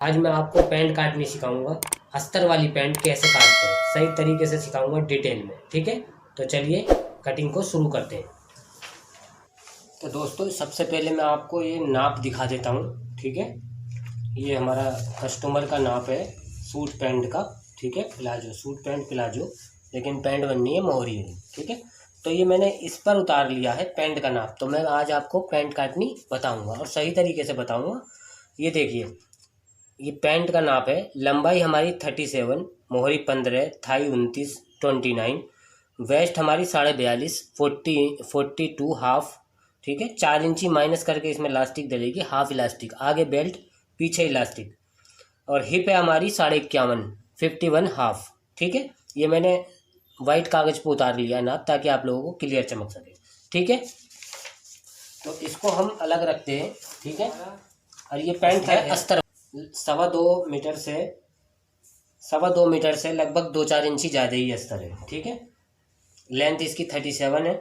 आज मैं आपको पैंट काटनी सिखाऊंगा। अस्तर वाली पैंट कैसे काटते हैं सही तरीके से सिखाऊंगा डिटेल में। ठीक है, तो चलिए कटिंग को शुरू करते हैं। तो दोस्तों सबसे पहले मैं आपको ये नाप दिखा देता हूँ। ठीक है, ये हमारा कस्टमर का नाप है सूट पैंट का। ठीक है, प्लाजो सूट पैंट प्लाजो, लेकिन पैंट बननी है मोहरी वाली। ठीक है, तो ये मैंने इस पर उतार लिया है पैंट का नाप। तो मैं आज आपको पैंट काटनी बताऊंगा और सही तरीके से बताऊंगा। ये देखिए, ये पैंट का नाप है। लंबाई हमारी 37, मोहरी 15, थाई 29, 29, वेस्ट हमारी 42.5, 42 हाफ। ठीक है, 4 इंची माइनस करके इसमें इलास्टिक डलेगी, हाफ इलास्टिक, आगे बेल्ट पीछे इलास्टिक। और हिप है हमारी 51.5, 51 हाफ। ठीक है, ये मैंने वाइट कागज़ पर उतार लिया नाप ताकि आप लोगों को क्लियर चमक सके। ठीक है, तो इसको हम अलग रखते हैं। ठीक है, और ये पैंट है अस्तर। 2.25 मीटर से लगभग 2-4 इंची ज़्यादा ही अस्तर है। ठीक है, लेंथ इसकी 37 है।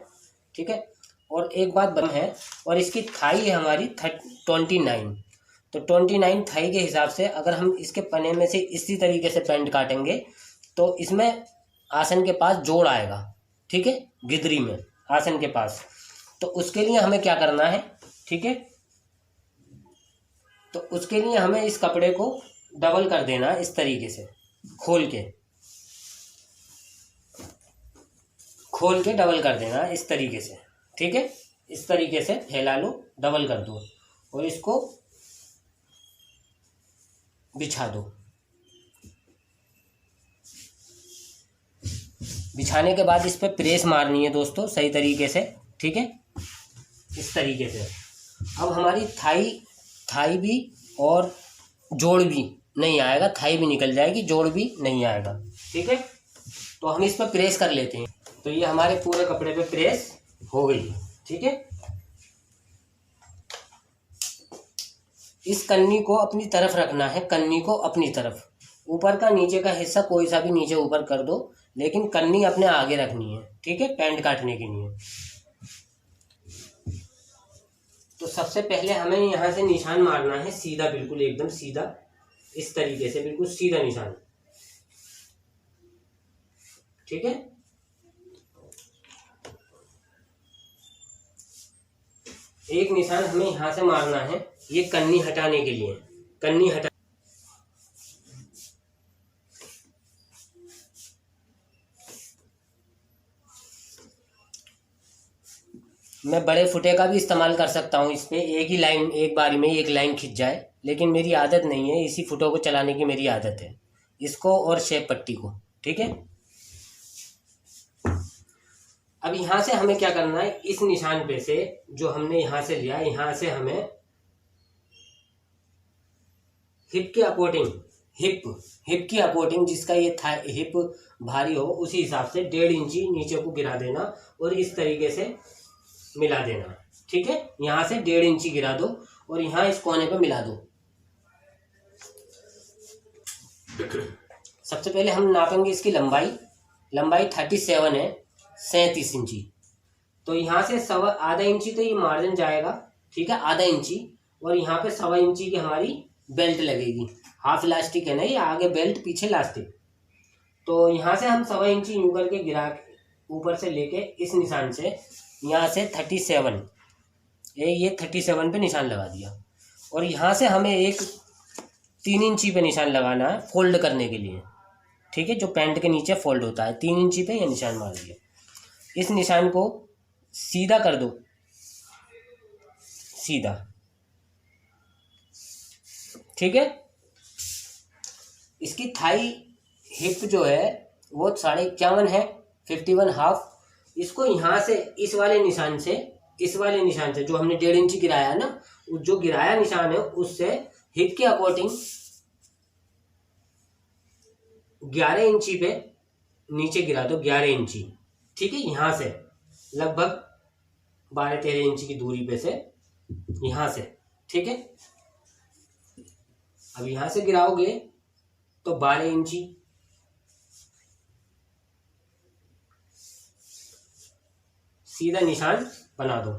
ठीक है, और एक बात बम है, और इसकी थाई है हमारी 29। तो 29 थाई के हिसाब से अगर हम इसके पने में से इसी तरीके से पैंट काटेंगे तो इसमें आसन के पास जोड़ आएगा। ठीक है, गिदरी में आसन के पास। तो उसके लिए हमें क्या करना है? ठीक है, तो उसके लिए हमें इस कपड़े को डबल कर देना इस तरीके से, खोल के डबल कर देना इस तरीके से। ठीक है, इस तरीके से फैला लो, डबल कर दो और इसको बिछा दो। बिछाने के बाद इस पर प्रेस मारनी है दोस्तों सही तरीके से। ठीक है, इस तरीके से। अब हमारी थाई भी और जोड़ भी नहीं आएगा, थाई भी निकल जाएगी, जोड़ भी नहीं आएगा। ठीक है, तो हम इस पर प्रेस कर लेते हैं। तो ये हमारे पूरे कपड़े पे प्रेस हो गई। ठीक है, इस कन्नी को अपनी तरफ रखना है, कन्नी को अपनी तरफ। ऊपर का नीचे का हिस्सा कोई सा भी नीचे ऊपर कर दो, लेकिन कन्नी अपने आगे रखनी है। ठीक है, पैंट काटने के लिए। तो सबसे पहले हमें यहाँ से निशान मारना है सीधा, बिल्कुल एकदम सीधा, इस तरीके से बिल्कुल सीधा निशान। ठीक है, एक निशान हमें यहाँ से मारना है, ये कन्नी हटाने के लिए। कन्नी हटा मैं बड़े फुटे का भी इस्तेमाल कर सकता हूँ इस पर, एक ही लाइन, एक बारी में एक लाइन खिंच जाए, लेकिन मेरी आदत नहीं है, इसी फुटों को चलाने की मेरी आदत है, इसको और शेप पट्टी को। ठीक है, अब यहाँ से हमें क्या करना है, इस निशान पे से जो हमने यहाँ से लिया, यहाँ से हमें हिप के अकॉर्डिंग, हिप की अकॉर्डिंग, जिसका ये हिप भारी हो उसी हिसाब से 1.5 इंची नीचे को गिरा देना और इस तरीके से मिला देना। ठीक है, यहाँ से 1.5 इंची गिरा दो और यहाँ इस कोने पे मिला दो। सबसे पहले हम नापेंगे इसकी लंबाई 37 है, 37 इंची। तो यहाँ से आधा इंची तो ये मार्जिन जाएगा। ठीक है, आधा इंची, और यहाँ पे 1.25 इंची की हमारी बेल्ट लगेगी। हाफ इलास्टिक है ना ये, आगे बेल्ट पीछे इलास्टिक। तो यहाँ से हम 1.25 इंची यूं करके गिरा के ऊपर से लेके इस निशान से यहाँ से 37, ये 37 पे निशान लगा दिया। और यहाँ से हमें एक 3 इंची पे निशान लगाना है फोल्ड करने के लिए। ठीक है, जो पैंट के नीचे फोल्ड होता है 3 इंची पे ये निशान मार दिया। इस निशान को सीधा कर दो, सीधा। ठीक है, इसकी थाई हिप जो है वो 51.5 है, 51 हाफ। इसको यहाँ से इस वाले निशान से जो हमने 1.5 इंची गिराया ना, जो गिराया निशान है उससे हिप के अकॉर्डिंग 11 इंची पे नीचे गिरा दो, 11 इंची। ठीक है, यहाँ से लगभग 12-13 इंची की दूरी पे से यहाँ से। ठीक है, अब यहाँ से गिराओगे तो 12 इंची, सीधा निशान बना दो।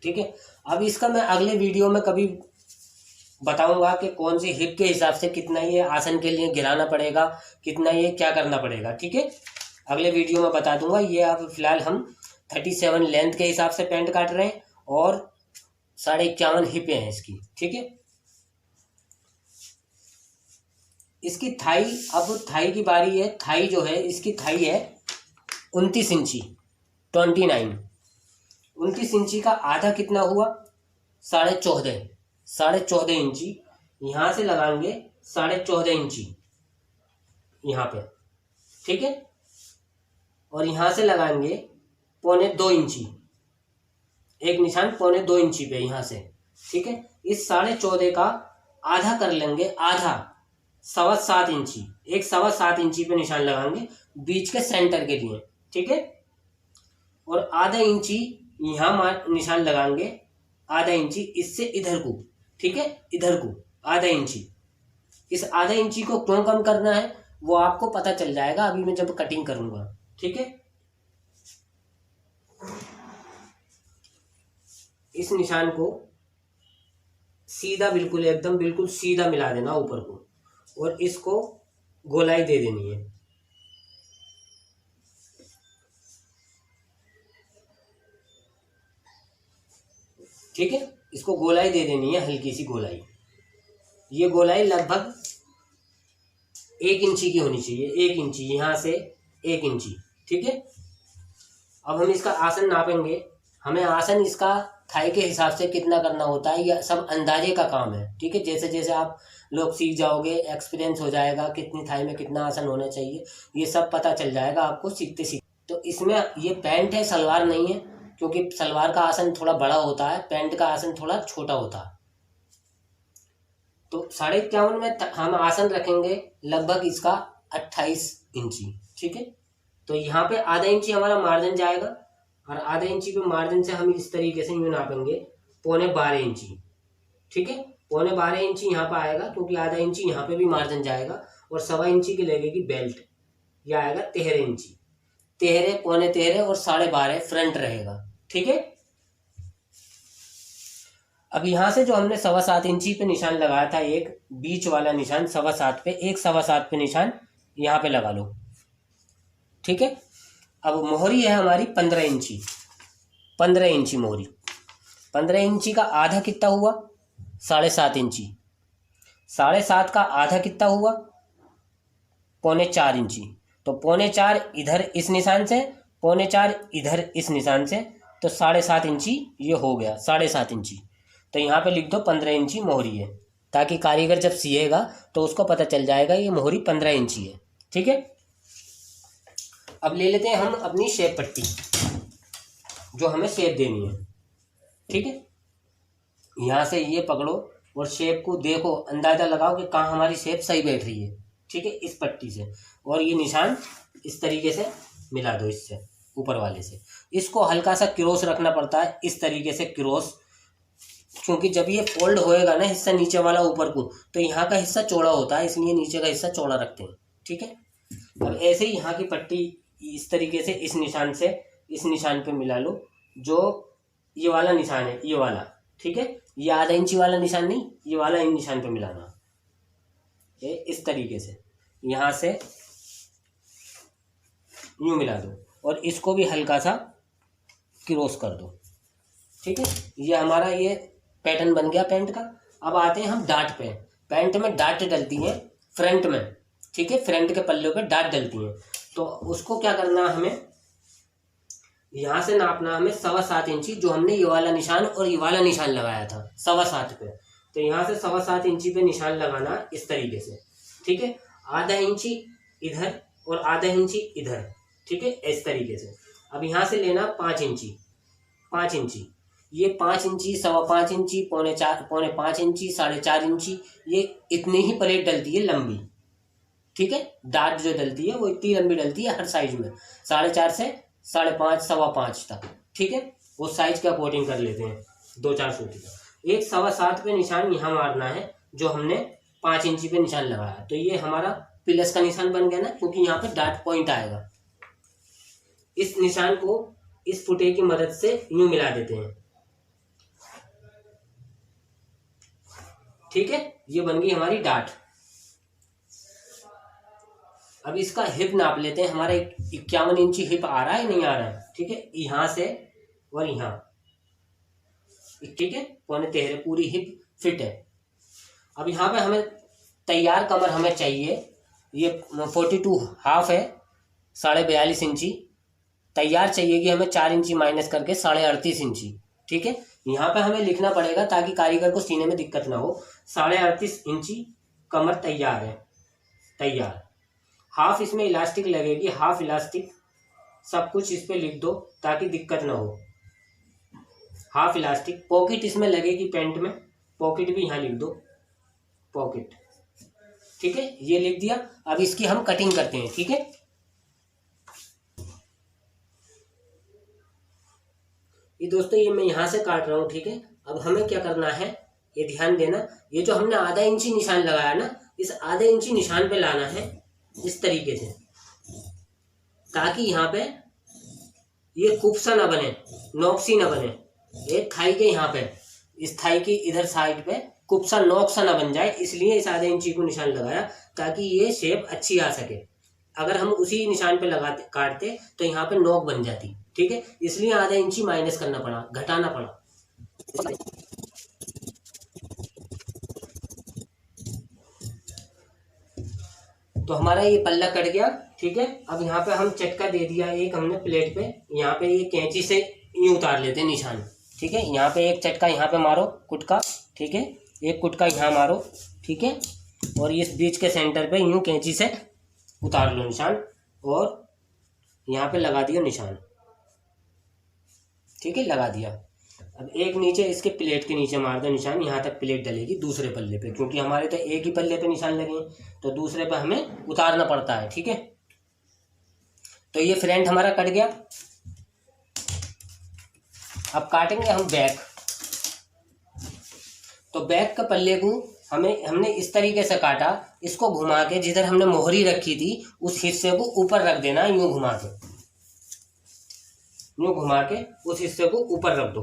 ठीक है, अब इसका मैं अगले वीडियो में कभी बताऊंगा कि कौन सी हिप के हिसाब से कितना ये आसन के लिए गिराना पड़ेगा, कितना ये क्या करना पड़ेगा, ठीक है। अगले वीडियो में बता दूंगा। ये अब फिलहाल हम 37 लेंथ के हिसाब से पैंट काट रहे हैं और 51.5 हिपें हैं इसकी, ठीक है। इसकी थाई, अब थाई की बारी है। थाई जो है, इसकी थाई है 29 इंची, 29। 29 इंची का आधा कितना हुआ? 14.5, 14.5 इंची यहाँ से लगाएंगे, 14.5 इंची यहाँ पे, ठीक है। और यहाँ से लगाएंगे 1.25 इंची, एक निशान 1.25 इंची पे यहाँ से, ठीक है। इस 14.5 का आधा कर लेंगे, आधा 7.25 इंची, एक 7.25 इंची पे निशान लगाएंगे बीच के सेंटर के लिए, ठीक है। और आधा इंची यहाँ निशान लगाएंगे, आधा इंची इससे इधर को, ठीक है, इधर को आधा इंची। इस आधा इंची को क्यों कम करना है वो आपको पता चल जाएगा अभी मैं जब कटिंग करूंगा, ठीक है। इस निशान को सीधा, बिल्कुल एकदम बिल्कुल सीधा मिला देना ऊपर को, और इसको गोलाई दे देनी है, ठीक है। इसको गोलाई दे देनी है, हल्की सी गोलाई। ये गोलाई लगभग 1 इंची की होनी चाहिए, 1 इंची यहाँ से 1 इंची, ठीक है। अब हम इसका आसन नापेंगे। हमें आसन इसका थाई के हिसाब से कितना करना होता है, यह सब अंदाजे का काम है, ठीक है। जैसे जैसे आप लोग सीख जाओगे, एक्सपीरियंस हो जाएगा कितनी थाई में कितना आसन होना चाहिए, ये सब पता चल जाएगा आपको सीखते सीखते। तो इसमें ये पैंट है, सलवार नहीं है, क्योंकि सलवार का आसन थोड़ा बड़ा होता है, पैंट का आसन थोड़ा छोटा होता है। तो 51.5 में हम आसन रखेंगे लगभग इसका 28 इंची, ठीक है। तो यहाँ पे आधा इंची हमारा मार्जिन जाएगा, और आधा इंची पे मार्जिन से हम इस तरीके से यूँ नापेंगे 12.25 इंची, ठीक है। 12.25 इंची यहाँ पे आएगा, क्योंकि आधा इंची यहाँ पे भी मार्जिन जाएगा, और 1.25 इंची की लगेगी बेल्ट, यह आएगा 13 इंची, 13, 13.25 और 12.5 फ्रंट रहेगा, ठीक है। अब यहाँ से जो हमने 7.25 इंची पे निशान लगाया था, एक बीच वाला निशान 7.25 पे, एक 7.25 पे निशान यहाँ पे लगा लो, ठीक है। अब मोहरी है हमारी 15 इंची, 15 इंची मोहरी। 15 इंची का आधा कितना हुआ? 7.5 इंची। 7.5 का आधा कितना हुआ? 4.25 इंची। तो 4.25 इधर इस निशान से, 4.25 इधर इस निशान से, तो 7.5 इंची ये हो गया, 7.5 इंची। तो यहाँ पे लिख दो 15 इंची मोहरी है, ताकि कारीगर जब सिएगा तो उसको पता चल जाएगा ये मोहरी 15 इंची है, ठीक है। अब ले लेते हैं हम अपनी शेप पट्टी, जो हमें शेप देनी है, ठीक है। यहाँ से ये पकड़ो और शेप को देखो, अंदाज़ा लगाओ कि कहाँ हमारी शेप सही बैठ रही है, ठीक है, इस पट्टी से। और ये निशान इस तरीके से मिला दो इससे, ऊपर वाले से। इसको हल्का सा क्रॉस रखना पड़ता है, इस तरीके से क्रॉस, क्योंकि जब ये फोल्ड होएगा ना हिस्सा नीचे वाला ऊपर को, तो यहाँ का हिस्सा चौड़ा होता है, इसलिए नीचे का हिस्सा चौड़ा रखते हैं, ठीक है। अब ऐसे ही यहाँ की पट्टी इस तरीके से इस निशान से इस निशान पे मिला लो, जो ये वाला निशान है, ये वाला, ठीक है। ये आधा इंची वाला निशान नहीं, ये वाला इन निशान पे मिलाना, ये इस तरीके से यहाँ से यूँ मिला दो, और इसको भी हल्का सा क्रॉस कर दो, ठीक है। ये हमारा ये पैटर्न बन गया पैंट का। अब आते हैं हम डाट पे। पैंट में डाट डलती है फ्रंट में, ठीक है, फ्रंट के पल्ले पे डाट डलती है। तो उसको क्या करना, हमें यहाँ से नापना, हमें 7.25 इंची, जो हमने ये वाला निशान और ये वाला निशान लगाया था 7.25 पे, तो यहाँ से 7.25 इंची पे निशान लगाना इस तरीके से, ठीक है। आधा इंची इधर और आधा इंची इधर, ठीक है, इस तरीके से। अब यहाँ से लेना 5 इंची, 5 इंची, ये 5 इंची, 5.25 इंची, 4.25 इंची, 4.5 इंची, ये इतनी ही प्लेट डलती है लंबी, ठीक है। डाट जो डलती है वो इतनी लंबी डलती है हर साइज में, 4.5 से 5.5, 5.25 तक, ठीक है। वो साइज का कोटिंग कर लेते हैं 2-4 सूती का। एक 7.25 पे निशान यहाँ मारना है, जो हमने 5 इंची पे निशान लगाया, तो ये हमारा प्लस का निशान बन गया ना, क्योंकि यहाँ पे डाट पॉइंट आएगा। इस निशान को इस फुटे की मदद से यूं मिला देते हैं, ठीक है, ये बन गई हमारी डाट। अब इसका हिप नाप लेते हैं। हमारा 51 इंची हिप आ रहा है नहीं आ रहा है? ठीक है, यहाँ से और यहाँ, ठीक है, 13.25 पूरी हिप फिट है। अब यहाँ पे हमें तैयार कमर हमें चाहिए, ये 42.5 है, 42.5 इंची तैयार चाहिए कि हमें 4 इंची माइनस करके 38.5 इंची। ठीक है, यहाँ पे हमें लिखना पड़ेगा ताकि कारीगर को सीने में दिक्कत ना हो। 38.5 इंची कमर तैयार है, तैयार। हाफ इसमें इलास्टिक लगेगी, हाफ इलास्टिक सब कुछ इस पे लिख दो ताकि दिक्कत ना हो। हाफ इलास्टिक, पॉकेट इसमें लगेगी पैंट में, पॉकेट भी यहाँ लिख दो, पॉकेट। ठीक है, ये लिख दिया। अब इसकी हम कटिंग करते हैं। ठीक है, ये दोस्तों ये मैं यहाँ से काट रहा हूँ। ठीक है, अब हमें क्या करना है, ये ध्यान देना, ये जो हमने आधा इंची निशान लगाया ना, इस आधे इंची निशान पे लाना है इस तरीके से, ताकि यहाँ पे ये कुप्सा ना बने, नॉक्सी ना बने। एक थाई के यहाँ पे, इस थाई की इधर साइड पे कुप्सा नॉक्सा ना बन जाए, इसलिए इस आधे इंची को निशान लगाया ताकि ये शेप अच्छी आ सके। अगर हम उसी निशान पे लगाते काटते तो यहाँ पे नोक बन जाती। ठीक है, इसलिए आधा इंची माइनस करना पड़ा, घटाना पड़ा। तो हमारा ये पल्ला कट गया। ठीक है, अब यहाँ पे हम चटका दे दिया एक हमने प्लेट पे, यहाँ पे ये कैंची से यूं उतार लेते हैं निशान। ठीक है, यहाँ पे एक चटका यहाँ पे मारो कुटका। ठीक है, एक कुटका यहाँ मारो। ठीक है, और इस बीच के सेंटर पे यूं कैंची से उतार लो निशान, और यहाँ पे लगा दिया निशान। ठीक है, लगा दिया। अब एक नीचे इसके प्लेट के नीचे मार दो निशान, यहाँ तक प्लेट डलेगी दूसरे पल्ले पे, क्योंकि हमारे तो एक ही पल्ले पे निशान लगे हैं तो दूसरे पे हमें उतारना पड़ता है। ठीक है, तो ये फ्रंट हमारा कट गया। अब काटेंगे हम बैक। तो बैक के पल्ले को हमने इस तरीके से काटा, इसको घुमा के जिधर हमने मोहरी रखी थी उस हिस्से को ऊपर रख देना, यूं घुमा के, यूं घुमा के उस हिस्से को ऊपर रख दो।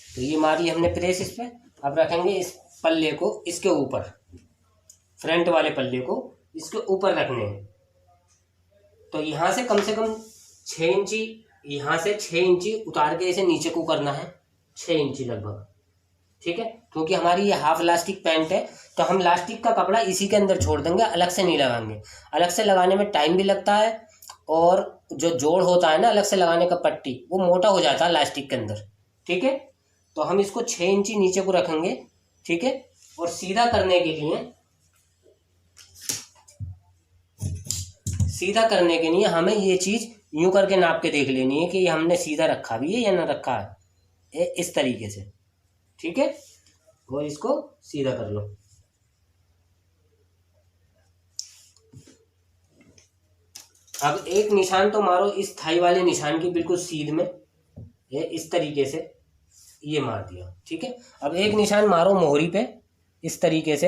तो ये मार ली हमने प्रेस इस पे। अब रखेंगे इस पल्ले को इसके ऊपर, फ्रंट वाले पल्ले को इसके ऊपर रखने हैं। तो यहाँ से कम 6 इंची, यहाँ से 6 इंची उतार के इसे नीचे को करना है, 6 इंची लगभग। ठीक है, क्योंकि हमारी ये हाफ इलास्टिक पैंट है तो हम इलास्टिक का कपड़ा इसी के अंदर छोड़ देंगे, अलग से नहीं लगाएंगे। अलग से लगाने में टाइम भी लगता है, और जो जोड़ होता है ना अलग से लगाने का पट्टी, वो मोटा हो जाता है इलास्टिक के अंदर। ठीक है, तो हम इसको 6 इंची नीचे को रखेंगे। ठीक है, और सीधा करने के लिए हमें ये चीज यूं करके नाप के देख लेनी है कि ये हमने सीधा रखा भी है या ना रखा है, इस तरीके से। ठीक है, और इसको सीधा कर लो। अब एक निशान तो मारो इस थाई वाले निशान की बिल्कुल सीध में, ये इस तरीके से ये मार दिया। ठीक है, अब एक निशान मारो मोहरी पे इस तरीके से,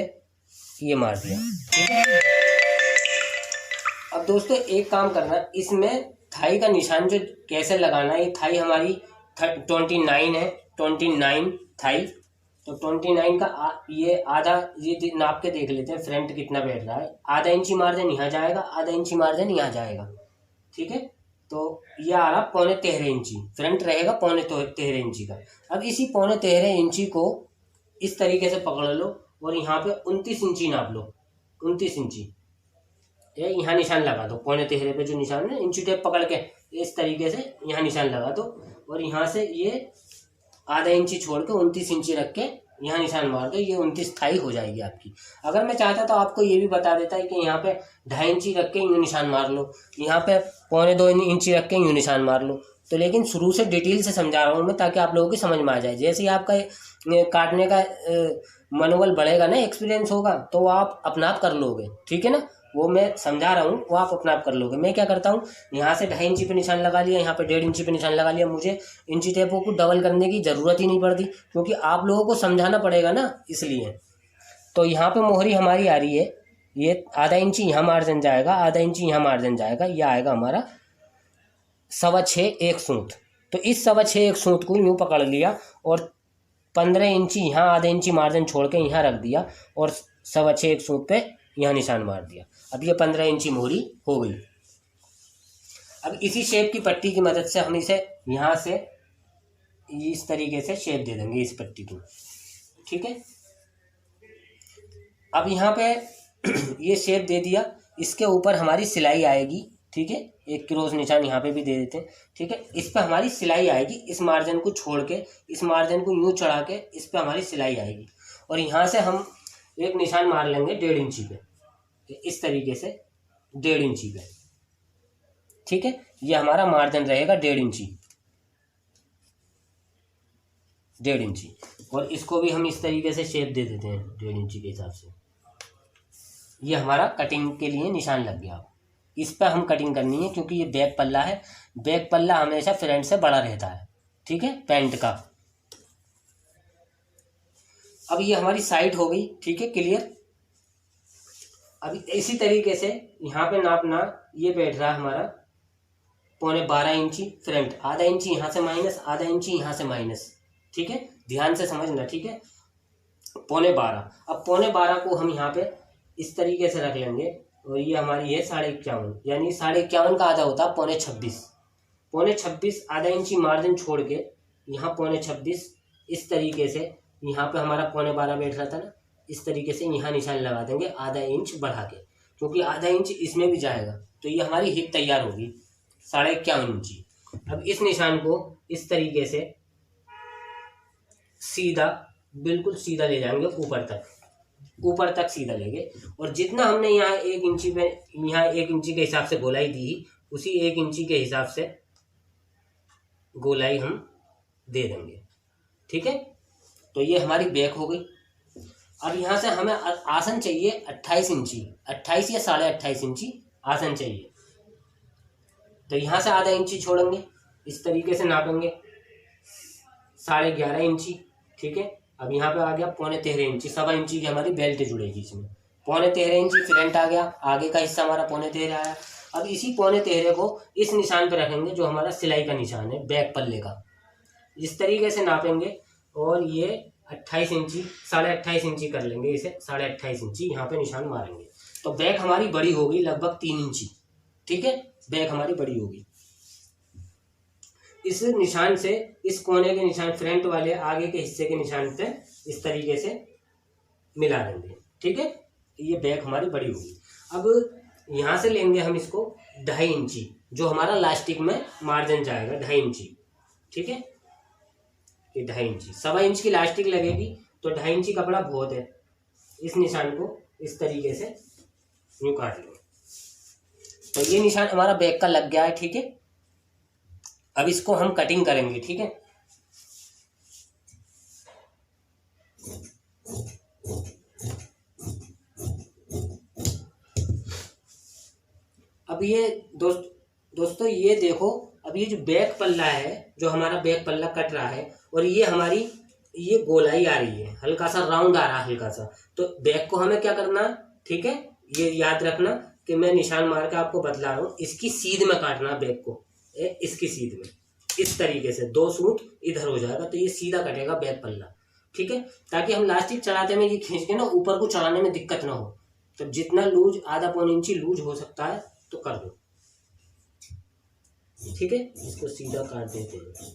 ये मार दिया। ठीक है, अब दोस्तों एक काम करना, इसमें थाई का निशान जो कैसे लगाना है, ये थाई हमारी 29 है, 29 थाई। तो 29 का ये आधा, ये नाप के देख लेते हैं फ्रंट कितना बैठ रहा है। आधा इंची मार्जिन यहाँ जाएगा, आधा इंची मार्जिन यहाँ जाएगा। ठीक है, तो ये आ रहा 13.25 इंची, फ्रंट रहेगा 13.25 इंची का। अब इसी 13.25 इंची को इस तरीके से पकड़ लो और यहाँ पे 29 इंची नाप लो, 29 इंची। ये यहाँ निशान लगा दो, 13.25 पे जो निशान है, इंची टेप पकड़ के इस तरीके से यहाँ निशान लगा दो, और यहाँ से ये आधा इंची छोड़ के 29 इंची रख के यहाँ निशान मार दो, ये 29 थाई हो जाएगी आपकी। अगर मैं चाहता तो आपको ये भी बता देता है कि यहाँ पे 2.5 इंची रख के यूँ निशान मार लो, यहाँ पे 2.25 इंची रख के यूँ निशान मार लो। तो लेकिन शुरू से डिटेल से समझा रहा हूँ मैं, ताकि आप लोगों की समझ में आ जाए। जैसे ही आपका काटने का मनोबल बढ़ेगा ना, एक्सपीरियंस होगा, तो आप अपना आप कर लोगे। ठीक है ना, वो मैं समझा रहा हूँ, वो आप अपना आप कर लोगे। मैं क्या करता हूँ, यहाँ से 2.5 इंची पे निशान लगा लिया, यहाँ पे 1.5 इंची पे निशान लगा लिया। मुझे इंची टेपों को डबल करने की ज़रूरत ही नहीं पड़ती, क्योंकि आप लोगों को समझाना पड़ेगा ना, इसलिए। तो यहाँ पे मोहरी हमारी आ रही है, ये आधा इंची यहाँ मार्जिन जाएगा, आधा इंची यहाँ मार्जिन जाएगा, ये आएगा हमारा 6.25 एक सूत। तो इस 6.25 एक सूत को यूँ पकड़ लिया और 15 इंची यहाँ आधा इंची मार्जिन छोड़ के यहाँ रख दिया और 6.25 एक सूत पे यहाँ निशान मार दिया। अब ये 15 इंची मोहरी हो गई। अब इसी शेप की पट्टी की मदद से हम इसे यहाँ से इस तरीके से शेप दे देंगे इस पट्टी को, ठीक है। अब यहाँ पे ये शेप दे दिया, इसके ऊपर हमारी सिलाई आएगी, ठीक है। एक क्रॉस निशान यहाँ पे भी दे देते हैं, ठीक है। इस पे हमारी सिलाई आएगी, इस मार्जिन को छोड़ के, इस मार्जिन को यूँ चढ़ा के इस पे हमारी सिलाई आएगी और यहाँ से हम एक निशान मार लेंगे 1.5 इंची पे, इस तरीके से 1.5 इंची पे, ठीक है। ये हमारा मार्जिन रहेगा 1.5 इंची, 1.5 इंची। और इसको भी हम इस तरीके से शेप दे देते हैं 1.5 इंची के हिसाब से। ये हमारा कटिंग के लिए निशान लग गया। इस पर हम कटिंग करनी है क्योंकि ये बैक पल्ला है, बैक पल्ला हमेशा फ्रंट से बड़ा रहता है, ठीक है, पैंट का। अब ये हमारी साइड हो गई, ठीक है, क्लियर। अब इसी तरीके से यहाँ पे नापना, ये बैठ रहा है हमारा 12.25 इंची फ्रंट, आधा इंची यहाँ से माइनस, आधा इंची यहाँ से माइनस, ठीक है, ध्यान से समझना, ठीक है। 12.25। अब 12.25 को हम यहाँ पे इस तरीके से रख लेंगे और ये हमारी है 51.5, यानी 51.5 का आधा होता है 25.5। 25.5 आधा इंची मार्जिन छोड़ के यहाँ 25.5 इस तरीके से, यहाँ पे हमारा 12.25 बैठ रहा था ना, इस तरीके से यहाँ निशान लगा देंगे आधा इंच बढ़ा के, क्योंकि आधा इंच इसमें भी जाएगा तो ये हमारी हिप तैयार होगी 51.5 इंची। अब इस निशान को इस तरीके से सीधा, बिल्कुल सीधा ले जाएंगे ऊपर तक सीधा लेंगे और जितना हमने यहाँ 1 इंची पे, यहाँ 1 इंची के हिसाब से गोलाई दी, उसी 1 इंची के हिसाब से गोलाई हम दे देंगे, ठीक है। तो ये हमारी बैक हो गई। अब यहाँ से हमें आसन चाहिए 28 इंची, 28 या 28.5 इंची आसन चाहिए। तो यहाँ से आधा इंची छोड़ेंगे, इस तरीके से नापेंगे 11.5 इंची, ठीक है। अब यहाँ पे आ गया 13.25 इंची, 1.25 इंची की हमारी बेल्ट जुड़ेगी इसमें। 13.25 इंची फ्रंट आ गया, आगे का हिस्सा हमारा 13.25 आया। अब इसी 13.25 को इस निशान पे रखेंगे जो हमारा सिलाई का निशान है बैक पल्ले का, इस तरीके से नापेंगे और ये 28 इंची, 28.5 इंची कर लेंगे इसे, 28.5 इंची यहाँ पे निशान मारेंगे। तो बैक हमारी बड़ी होगी लगभग 3 इंची, ठीक है, बैक हमारी बड़ी होगी। इस निशान से इस कोने के निशान, फ्रंट वाले आगे के हिस्से के निशान पे इस तरीके से मिला देंगे, ठीक है। ये बैक हमारी बड़ी होगी। अब यहाँ से लेंगे हम इसको 2.5 इंची, जो हमारा लास्टिक में मार्जिन जाएगा 2.5 इंची, ठीक है। ये 2.5 इंची, 1.25 इंच की लास्टिक लगेगी तो 2.5 इंची कपड़ा बहुत है। इस निशान को इस तरीके से यूँ काट लो। तो ये निशान हमारा बैक का लग गया है, ठीक है। अब इसको हम कटिंग करेंगे, ठीक है। अब ये दोस्तों ये देखो, अब ये जो बैक पल्ला है, जो हमारा बैक पल्ला कट रहा है और ये हमारी ये गोलाई आ रही है, हल्का सा राउंड आ रहा है हल्का सा। तो बैक को हमें क्या करना है, ठीक है, ये याद रखना कि मैं निशान मार के आपको बतला रहा हूँ। इसकी सीध में काटना बैक को, इसकी सीध में, इस तरीके से 2 सूत इधर हो जाएगा तो ये सीधा कटेगा बैक पल्ला, ठीक है। ताकि हम लास्टिक चढ़ाते में ये खींच के ना ऊपर को चढ़ाने में दिक्कत ना हो। तो जितना लूज, आधा पौन इंची लूज हो सकता है तो कर दो, ठीक है। इसको सीधा काट देते हैं।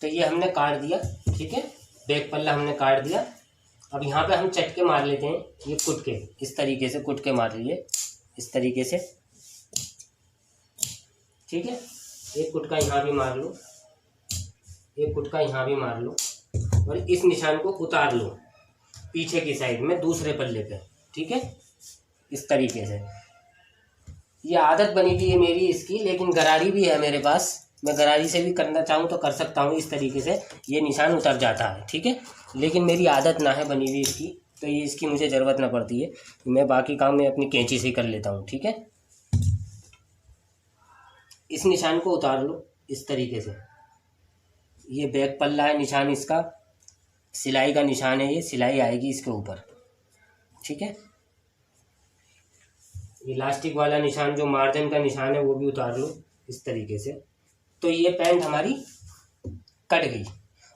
तो ये हमने काट दिया, ठीक है, बैक पल्ला हमने काट दिया। अब यहाँ पे हम चटके मार लेते हैं, ये कुटके, इस तरीके से कुटके मार लिए, इस तरीके से, ठीक है। एक कुटका यहाँ भी मार लो, एक कुटका यहाँ भी मार लो और इस निशान को उतार लो पीछे की साइड में दूसरे पल्ले पे, ठीक है, इस तरीके से। ये आदत बनी हुई है मेरी इसकी, लेकिन गरारी भी है मेरे पास, मैं गरारी से भी करना चाहूँ तो कर सकता हूँ। इस तरीके से ये निशान उतर जाता है, ठीक है, लेकिन मेरी आदत ना है बनी हुई इसकी, तो ये इसकी मुझे ज़रूरत ना पड़ती है। मैं बाकी काम मैं अपनी कैंची से ही कर लेता हूँ, ठीक है। इस निशान को उतार लो इस तरीके से। ये बैक पल्ला है, निशान इसका सिलाई का निशान है, ये सिलाई आएगी इसके ऊपर, ठीक है। इलास्टिक वाला निशान जो मार्जिन का निशान है वो भी उतार लो इस तरीके से। तो ये पैंट हमारी कट गई।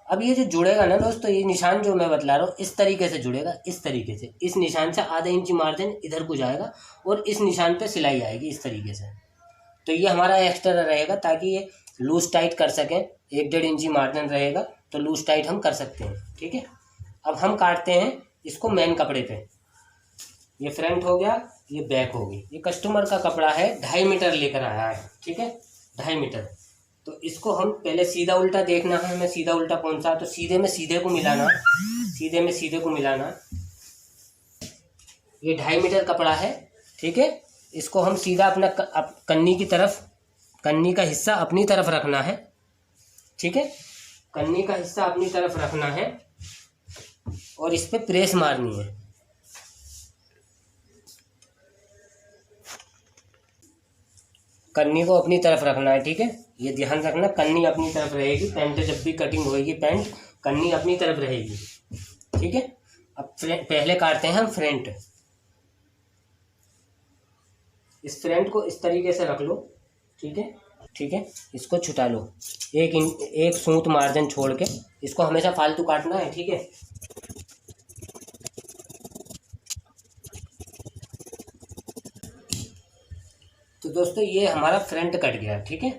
अब ये जो जुड़ेगा ना दोस्तों, ये निशान जो मैं बतला रहा हूँ इस तरीके से जुड़ेगा, इस तरीके से। इस निशान से आधा इंच मार्जिन इधर को जाएगा और इस निशान पे सिलाई आएगी इस तरीके से। तो ये हमारा एक्स्ट्रा रहेगा ताकि ये लूज टाइट कर सकें। 1-1.5 इंची मार्जिन रहेगा तो लूज टाइट हम कर सकते हैं, ठीक है। अब हम काटते हैं इसको मेन कपड़े पे। ये फ्रंट हो गया, ये बैक हो गई। ये कस्टमर का कपड़ा है, 2.5 मीटर लेकर आया है, ठीक है, 2.5 मीटर। तो इसको हम पहले सीधा उल्टा देखना है हमें, सीधा उल्टा कौन सा, तो सीधे में सीधे को मिलाना, सीधे में सीधे को मिलाना। ये 2.5 मीटर कपड़ा है, ठीक है। इसको हम सीधा अपना कन्नी की तरफ, कन्नी का हिस्सा अपनी तरफ रखना है, ठीक है। कन्नी का हिस्सा अपनी तरफ रखना है और इस पे प्रेस मारनी है। कन्नी को अपनी तरफ रखना है, ठीक है। ये ध्यान रखना, कन्नी अपनी तरफ रहेगी। पैंट जब भी कटिंग होएगी पैंट, कन्नी अपनी तरफ रहेगी, ठीक है। अब पहले काटते हैं हम फ्रंट। इस फ्रंट को इस तरीके से रख लो, ठीक है, ठीक है। इसको छुटा लो, एक सूत मार्जिन छोड़ के। इसको हमेशा फालतू काटना है, ठीक है। तो दोस्तों ये हमारा फ्रंट कट गया, ठीक है।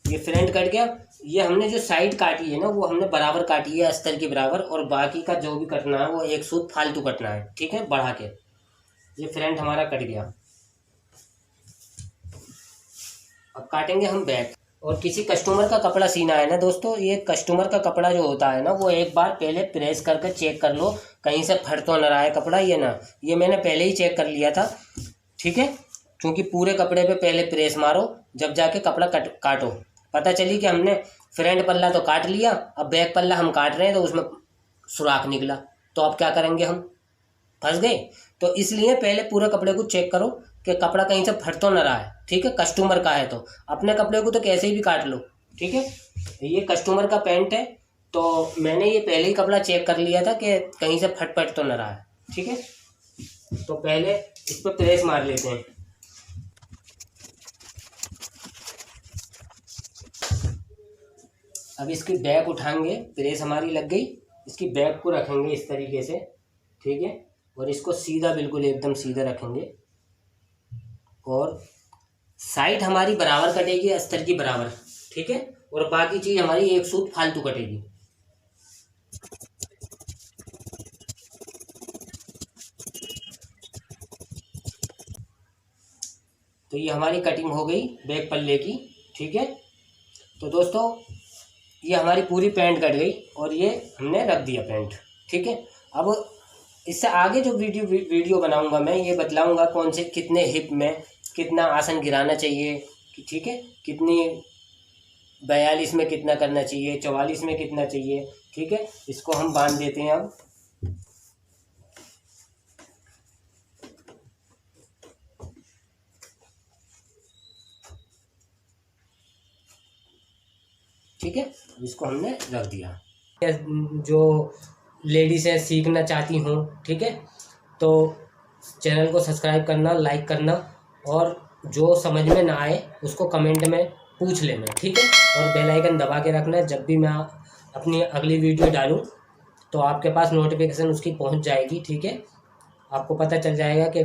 ये फ्रंट कट गया। ये हमने जो साइड काटी है ना वो हमने बराबर काटी है, अस्तर के बराबर। और बाकी का जो भी कटना है वो एक सूत फालतू कटना है, ठीक है, बढ़ा के। ये फ्रंट हमारा कट गया। अब काटेंगे हम बैक। और किसी कस्टमर का कपड़ा सीना है ना दोस्तों, ये कस्टमर का कपड़ा जो होता है ना वो एक बार पहले प्रेस करके चेक कर लो कहीं से फट तो न रहा है कपड़ा। ये ना, ये मैंने पहले ही चेक कर लिया था, ठीक है। क्योंकि पूरे कपड़े पे पहले प्रेस मारो जब जाके कपड़ा काटो। पता चली कि हमने फ्रंट पल्ला तो काट लिया, अब बैक पल्ला हम काट रहे हैं तो उसमें सुराख निकला, तो अब क्या करेंगे, हम फंस गए। तो इसलिए पहले पूरे कपड़े को चेक करो कि कपड़ा कहीं से फट तो न रहा है, ठीक है। कस्टमर का है तो अपने कपड़े को तो कैसे ही भी काट लो, ठीक है। ये कस्टमर का पैंट है तो मैंने ये पहले ही कपड़ा चेक कर लिया था कि कहीं से फट तो न रहा है, ठीक है। तो पहले इस पर प्रेस मार लेते हैं। अब इसकी बैक उठाएंगे, प्रेस हमारी लग गई। इसकी बैक को रखेंगे इस तरीके से, ठीक है। और इसको सीधा, बिल्कुल एकदम सीधा रखेंगे। और साइड हमारी बराबर कटेगी, अस्तर की बराबर, ठीक है। और बाकी चीज़ हमारी एक सूत फालतू कटेगी। तो ये हमारी कटिंग हो गई बैक पल्ले की, ठीक है। तो दोस्तों ये हमारी पूरी पैंट कट गई और ये हमने रख दिया पैंट, ठीक है। अब इससे आगे जो वीडियो बनाऊंगा मैं ये बतलाऊंगा कौन से कितने हिप में कितना आसन गिराना चाहिए, ठीक है। कितनी 42 में कितना करना चाहिए, 44 में कितना चाहिए, ठीक है। इसको हम बांध देते हैं अब। ठीक है, इसको हमने रख दिया। जो लेडीज़ हैं सीखना चाहती हूँ, ठीक है, तो चैनल को सब्सक्राइब करना, लाइक करना, और जो समझ में ना आए उसको कमेंट में पूछ लेना, ठीक है। और बेल आइकन दबा के रखना, जब भी मैं अपनी अगली वीडियो डालूँ तो आपके पास नोटिफिकेशन उसकी पहुँच जाएगी, ठीक है। आपको पता चल जाएगा कि